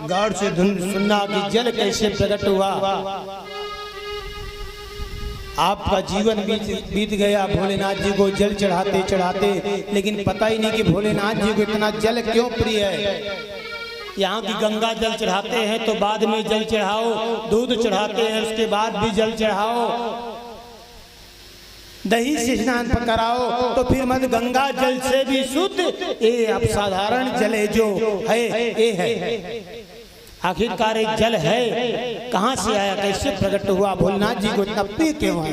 गौर से धुन सुनना कि जल कैसे प्रकट हुआ। आपका जीवन बीत गया भोलेनाथ जी को जल चढ़ाते चढ़ाते, लेकिन पता ही नहीं कि भोलेनाथ जी को इतना जल क्यों प्रिय है। यहाँ की गंगा जल चढ़ाते हैं तो बाद में जल चढ़ाओ, दूध चढ़ाते हैं उसके बाद भी जल चढ़ाओ, दही से स्नान कराओ तो फिर मत गंगा जल से भी शुद्ध ये अब साधारण जल है जो है ये है। आखिरकार एक जल है, कहाँ से आया, कैसे प्रकट हुआ, भोलेनाथ जी को इतना प्रिय क्यों है।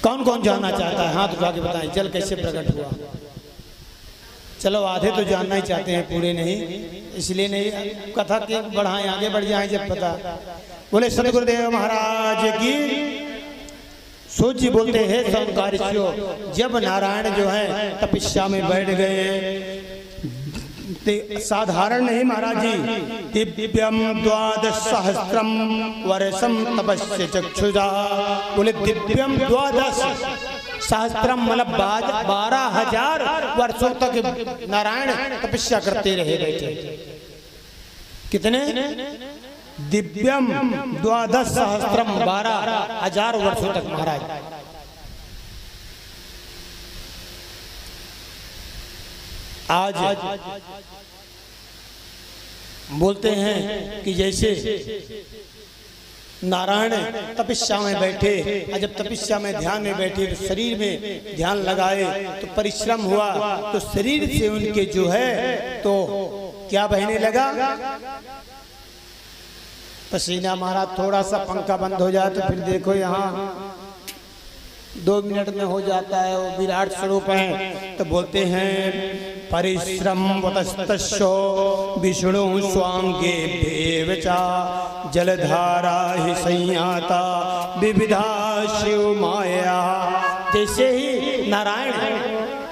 कौन कौन जानना चाहता है हाथ उठा के बताएं जल कैसे प्रकट हुआ। चलो आधे तो जानना ही चाहते हैं, पूरे नहीं, इसलिए नहीं कथा के बढ़ाएं, आगे बढ़ जाएं जब पता। बोले सदगुरुदेव महाराज की। सूत जी बोलते हैं संकारिष्यो, जब नारायण जो है तपस्या में बैठ गए, साधारण नहीं महाराज जी, दिव्यम 12 सहस्त्रम वर्षम तपस्य चक्षुषा। बोले दिव्यम 12 सहस्त्रम मतलब 12,000 वर्षों तक नारायण तपस्या करते रहे बैठे। कितने? दिव्यम 12 सहस्त्रम 12,000 वर्षों तक महाराज। आज बोलते हैं कि जैसे नारायण तपस्या में बैठे, और जब तपस्या में ध्यान में बैठे तो शरीर में ध्यान लगाए तो परिश्रम हुआ, तो शरीर से उनके जो है तो क्या बहने लगा, पसीना मारा। थोड़ा सा पंखा बंद हो जाए तो फिर देखो यहाँ 2 मिनट में हो जाता है, वो विराट स्वरूप है। तो बोलते हैं परिश्रम वतस्तस्यो विष्णु स्वांगे भेवचा जलधारा ही संयाता विविधा शिव माया। जैसे ही नारायण,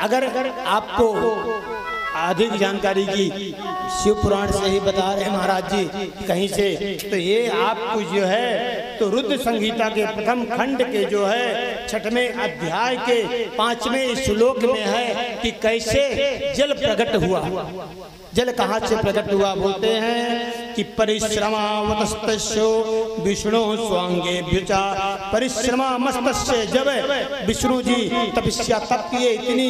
अगर आपको अधिक जानकारी की शिव पुराण से ही बता रहे महाराज जी कहीं से, तो ये आपको जो है तो रुद्र संहिता के प्रथम खंड के जो है 6वें अध्याय के 5वें श्लोक में है कि कैसे जल प्रकट हुआ। जल कहाँ से प्रकट हुआ? बोलते हैं कि परिश्रमावतस्तस्यो विष्णु स्वांगे भ्युचा। परिश्रमामस्तस्य, जब विष्णु जी तपस्या तप किए, इतनी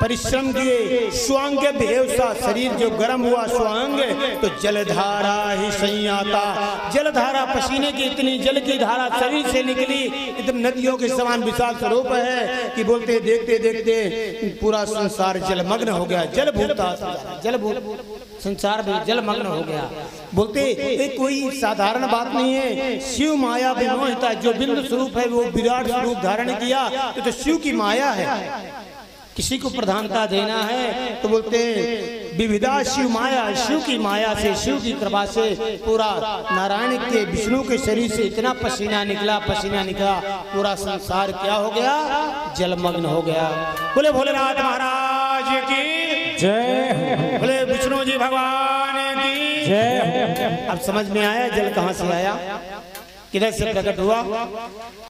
परिश्रम किए, स्वांग भेवसा, शरीर जो गर्म हुआ स्वांग, तो जलधारा ही संयाता, जलधारा पसीने की इतनी जल की धारा शरीर से निकली, एकदम नदियों के समान विशाल स्वरूप है कि बोलते देखते देखते पूरा संसार जलमग्न हो गया। जलभूता जलभूत संसार भी जलमग्न हो गया। बोलते ये कोई साधारण बात नहीं है, शिव माया विमोहिता, जो बिंदु स्वरूप है वो विराट स्वरूप धारण किया, तो शिव की माया है। किसी को प्रधानता देना है तो बोलते विविधा शिव माया, शिव की माया से, शिव की कृपा से पूरा नारायण के विष्णु के शरीर से इतना पसीना निकला, पूरा संसार क्या हो गया? जलमग्न हो गया। बोले भोलेनाथ महाराज की जय, बोले विष्णु जी भगवान की जय। अब समझ में आया जल कहाँ से आया, किधर से प्रकट हुआ।